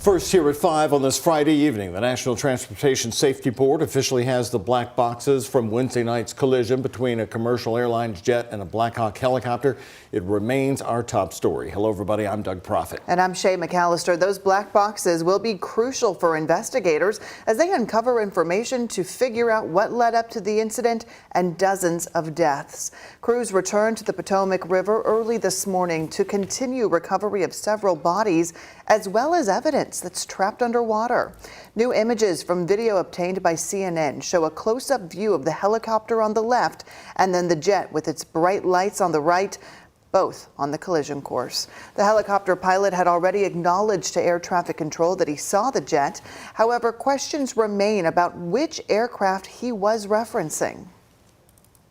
First here at 5 on this Friday evening, the National Transportation Safety Board officially has the black boxes from Wednesday night's collision between a commercial airlines jet and a Black Hawk helicopter. It remains our top story. Hello, everybody. I'm Doug Proffitt. And I'm Shay McAllister. Those black boxes will be crucial for investigators as they uncover information to figure out what led up to the incident and dozens of deaths. Crews returned to the Potomac River early this morning to continue recovery of several bodies as well as evidence that's trapped underwater. New images from video obtained by CNN show a close-up view of the helicopter on the left and then the jet with its bright lights on the right, both on the collision course. The helicopter pilot had already acknowledged to air traffic control that he saw the jet. However, questions remain about which aircraft he was referencing.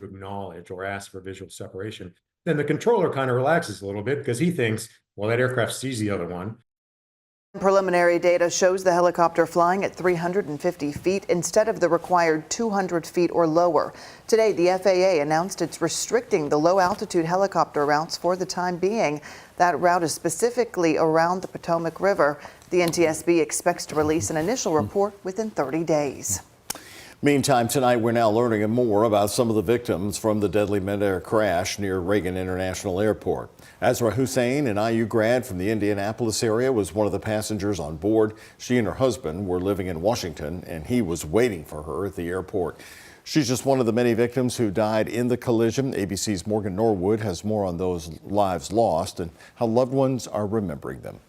Acknowledge or ask for visual separation, then the controller kind of relaxes a little bit because he thinks, well, that aircraft sees the other one. Preliminary data shows the helicopter flying at 350 feet instead of the required 200 feet or lower. Today, the FAA announced it's restricting the low-altitude helicopter routes for the time being. That route is specifically around the Potomac River. The NTSB expects to release an initial report within 30 days. Meantime, tonight we're now learning more about some of the victims from the deadly mid-air crash near Reagan International Airport. Azra Hussein, an IU grad from the Indianapolis area, was one of the passengers on board. She and her husband were living in Washington, and he was waiting for her at the airport. She's just one of the many victims who died in the collision. ABC's Morgan Norwood has more on those lives lost and how loved ones are remembering them.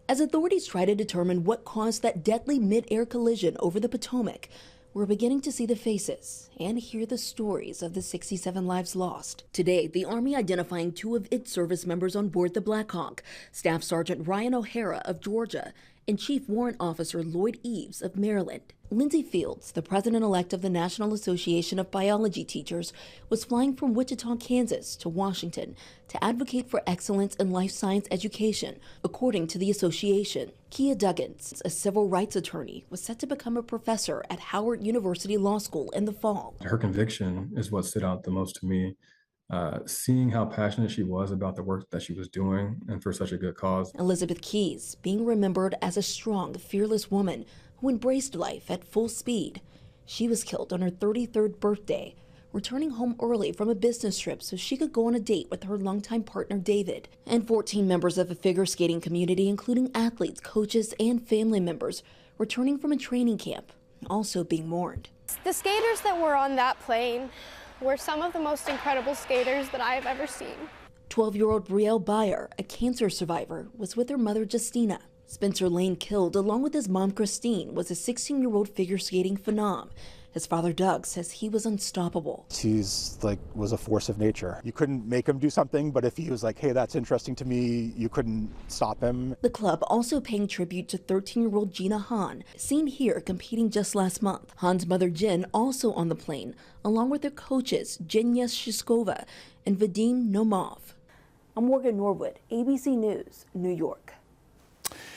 As authorities try to determine what caused that deadly mid-air collision over the Potomac, we're beginning to see the faces and hear the stories of the 67 lives lost. Today, the Army identifying two of its service members on board the Black Hawk, Staff Sergeant Ryan O'Hara of Georgia and Chief Warrant Officer Lloyd Eves of Maryland. Lindsay Fields, the president-elect of the National Association of Biology Teachers, was flying from Wichita, Kansas to Washington to advocate for excellence in life science education, according to the association. Kia Duggins, a civil rights attorney, was set to become a professor at Howard University Law School in the fall. Her conviction is what stood out the most to me. Seeing how passionate she was about the work that she was doing and for such a good cause. Elizabeth Keys, being remembered as a strong, fearless woman who embraced life at full speed. She was killed on her 33rd birthday, returning home early from a business trip so she could go on a date with her longtime partner, David. And 14 members of the figure skating community, including athletes, coaches, and family members, returning from a training camp, also being mourned. The skaters that were on that plane were some of the most incredible skaters that I have ever seen. 12-year-old Brielle Beyer, a cancer survivor, was with her mother, Justina. Spencer Lane, killed along with his mom, Christine, was a 16-year-old figure skating phenom. His father, Doug, says he was unstoppable. Was a force of nature. You couldn't make him do something, but if he was like, hey, that's interesting to me, you couldn't stop him. The club also paying tribute to 13-year-old Gina Hahn, seen here competing just last month. Hahn's mother, Jen, also on the plane, along with their coaches, Jenya Shishkova and Vadim Nomov. I'm Morgan Norwood, ABC News, New York.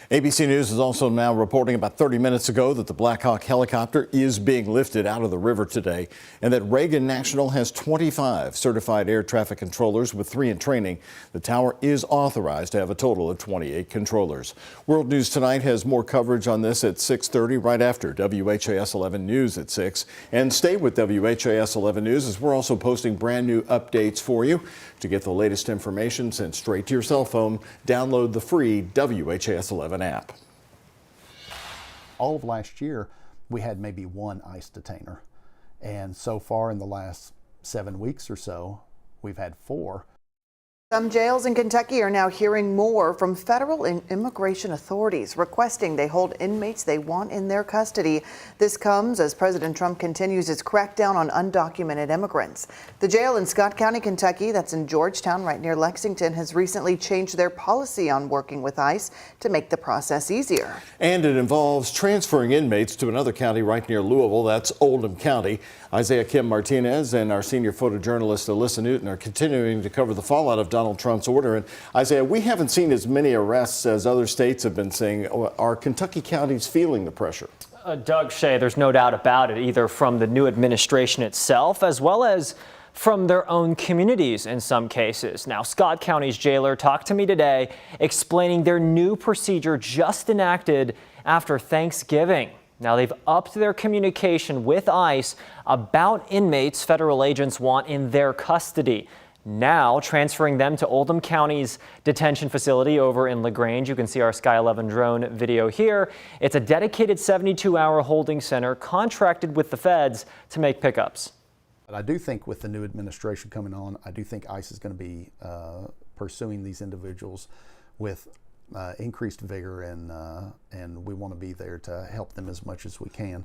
ABC News is also now reporting about 30 minutes ago that the Black Hawk helicopter is being lifted out of the river today and that Reagan National has 25 certified air traffic controllers with 3 in training. The tower is authorized to have a total of 28 controllers. World News Tonight has more coverage on this at 6:30 right after WHAS 11 News at 6. And stay with WHAS 11 News as we're also posting brand new updates for you. To get the latest information sent straight to your cell phone, download the free WHAS 11 app. All of last year, we had maybe one ICE detainer. And so far in the last 7 weeks or so, we've had 4. Some jails in Kentucky are now hearing more from federal immigration authorities requesting they hold inmates they want in their custody. This comes as President Trump continues his crackdown on undocumented immigrants. The jail in Scott County, Kentucky, that's in Georgetown, right near Lexington, has recently changed their policy on working with ICE to make the process easier. And it involves transferring inmates to another county right near Louisville. That's Oldham County. Isaiah Kim Martinez and our senior photojournalist Alyssa Newton are continuing to cover the fallout of Donald Trump's order. And Isaiah, we haven't seen as many arrests as other states have been seeing. Are Kentucky counties feeling the pressure? Doug, Shay, there's no doubt about it, either from the new administration itself as well as from their own communities in some cases. Now, Scott County's jailer talked to me today explaining their new procedure just enacted after Thanksgiving. Now, they've upped their communication with ICE about inmates federal agents want in their custody. Now transferring them to Oldham County's detention facility over in LaGrange. You can see our Sky 11 drone video here. It's a dedicated 72-hour holding center contracted with the feds to make pickups. But I do think with the new administration coming on, I do think ICE is going to be pursuing these individuals with increased vigor, and we want to be there to help them as much as we can.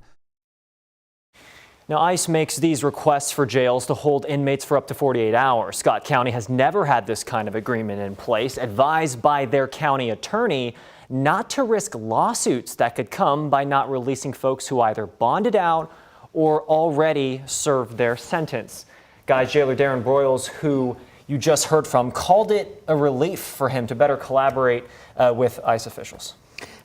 Now, ICE makes these requests for jails to hold inmates for up to 48 hours. Scott County has never had this kind of agreement in place, advised by their county attorney not to risk lawsuits that could come by not releasing folks who either bonded out or already served their sentence. Guys, jailer Darren Broyles, who you just heard from, called it a relief for him to better collaborate with ICE officials.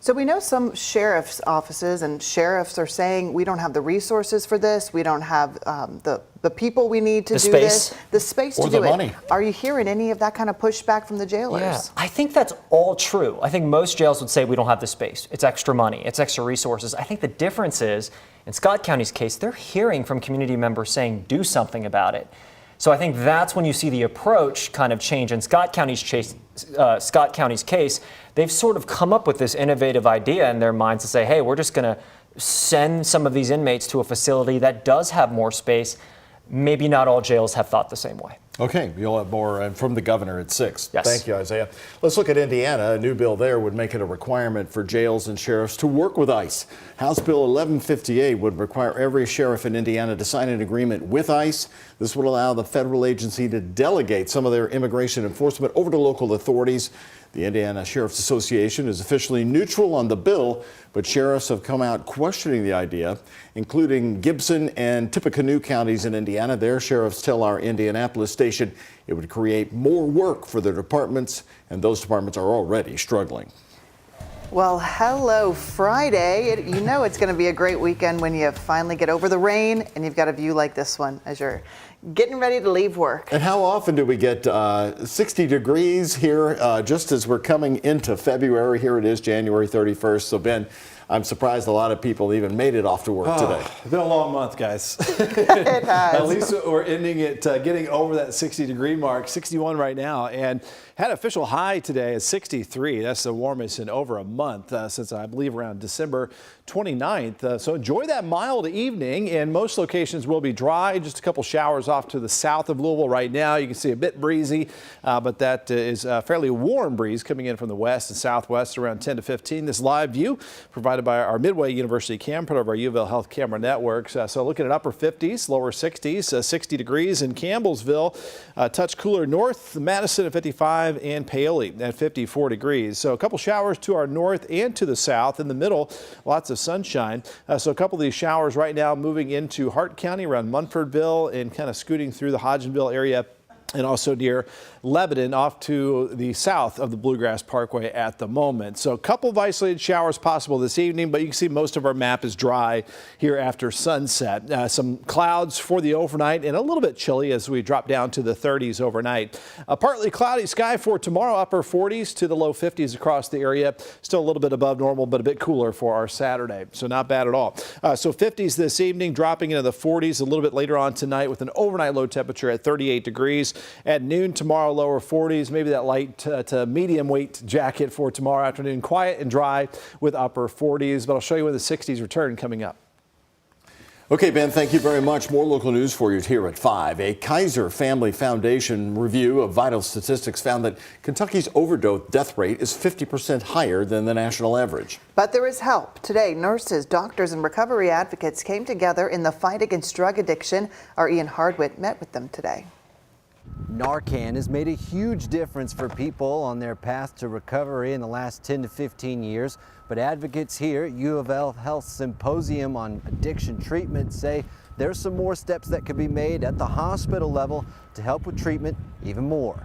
So we know some sheriff's offices and sheriffs are saying we don't have the resources for this. We don't have the people we need to do this. The space to do it. Are you hearing any of that kind of pushback from the jailers? Yeah, I think that's all true. I think most jails would say we don't have the space. It's extra money. It's extra resources. I think the difference is, in Scott County's case, they're hearing from community members saying do something about it. So I think that's when you see the approach kind of change. In Scott County's case, they've sort of come up with this innovative idea in their minds to say, hey, we're just going to send some of these inmates to a facility that does have more space. Maybe not all jails have thought the same way. Okay, you'll have more from the governor at 6. Yes. Thank you, Isaiah. Let's look at Indiana. A new bill there would make it a requirement for jails and sheriffs to work with ICE. House Bill 1158 would require every sheriff in Indiana to sign an agreement with ICE. This would allow the federal agency to delegate some of their immigration enforcement over to local authorities. The Indiana Sheriff's Association is officially neutral on the bill, but sheriffs have come out questioning the idea, including Gibson and Tippecanoe counties in Indiana. Their sheriffs tell our Indianapolis station it would create more work for their departments, and those departments are already struggling. Well, hello, Friday. You know it's going to be a great weekend when you finally get over the rain and you've got a view like this one as you're getting ready to leave work. And how often do we get 60 degrees here just as we're coming into February? Here it is, January 31st. So, Ben, I'm surprised a lot of people even made it off to work today. It's been a long month, guys. It has. At least we're ending it, getting over that 60-degree mark, 61 right now, and had an official high today at 63. That's the warmest in over a month since I believe around December 29th. So enjoy that mild evening, and most locations will be dry. Just a couple showers off to the south of Louisville right now. You can see a bit breezy, but that is a fairly warm breeze coming in from the west and southwest around 10 to 15. This live view provided by our Midway University cam, part of our U of L Health camera networks. So looking at upper 50s, lower 60s, 60 degrees in Campbellsville, touch cooler north, Madison at 55 and Paoli at 54 degrees. So a couple showers to our north and to the south. In the middle, lots of sunshine. So a couple of these showers right now moving into Hart County around Munfordville and kind of scooting through the Hodgenville area, and also near Lebanon off to the south of the Bluegrass Parkway at the moment. So a couple of isolated showers possible this evening, but you can see most of our map is dry here after sunset. Some clouds for the overnight and a little bit chilly as we drop down to the 30s overnight. A partly cloudy sky for tomorrow, upper 40s to the low 50s across the area. Still a little bit above normal, but a bit cooler for our Saturday. So not bad at all. So 50s this evening, dropping into the 40s a little bit later on tonight with an overnight low temperature at 38 degrees. At noon tomorrow, lower 40s, maybe that light to medium weight jacket for tomorrow afternoon. Quiet and dry with upper 40s, but I'll show you when the 60s return coming up. Okay, Ben, thank you very much. More local news for you here at 5. A Kaiser Family Foundation review of vital statistics found that Kentucky's overdose death rate is 50% higher than the national average. But there is help. Today, nurses, doctors, and recovery advocates came together in the fight against drug addiction. Our Ian Hardwitt met with them today. Narcan has made a huge difference for people on their path to recovery in the last 10 to 15 years. But advocates here at U of L Health Symposium on Addiction Treatment say there's some more steps that could be made at the hospital level to help with treatment even more.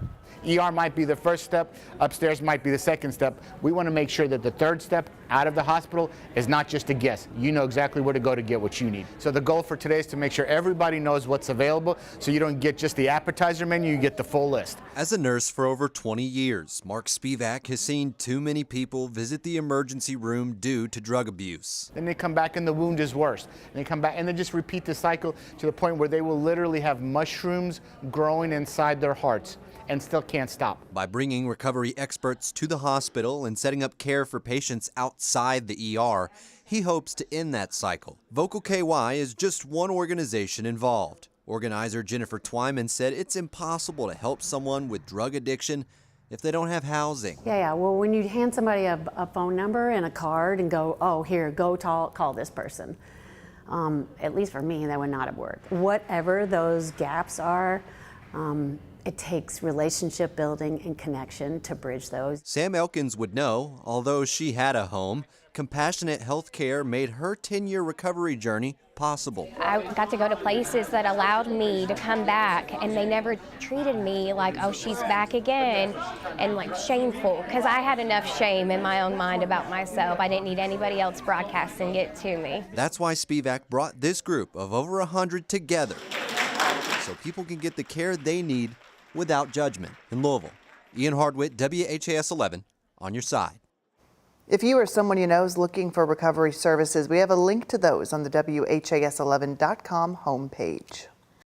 ER might be the first step, upstairs might be the second step. We want to make sure that the third step out of the hospital is not just a guess. You know exactly where to go to get what you need. So the goal for today is to make sure everybody knows what's available, so you don't get just the appetizer menu, you get the full list. As a nurse for over 20 years, Mark Spivak has seen too many people visit the emergency room due to drug abuse. Then they come back and the wound is worse. And they come back and they just repeat the cycle to the point where they will literally have mushrooms growing inside their hearts and still can't stop. By bringing recovery experts to the hospital and setting up care for patients outside the ER, he hopes to end that cycle. Vocal KY is just one organization involved. Organizer Jennifer Twyman said it's impossible to help someone with drug addiction if they don't have housing. Yeah. Well, when you hand somebody a phone number and a card and go, oh, here, go call this person. At least for me, that would not have worked. Whatever those gaps are, it takes relationship building and connection to bridge those. Sam Elkins would know, although she had a home, compassionate health care made her 10-year recovery journey possible. I got to go to places that allowed me to come back, and they never treated me like, oh, she's back again, and like shameful, because I had enough shame in my own mind about myself. I didn't need anybody else broadcasting it to me. That's why Spivak brought this group of over 100 together, so people can get the care they need without judgment. In Louisville, Ian Hardwick, WHAS 11, on your side. If you or someone you know is looking for recovery services, we have a link to those on the WHAS11.com homepage.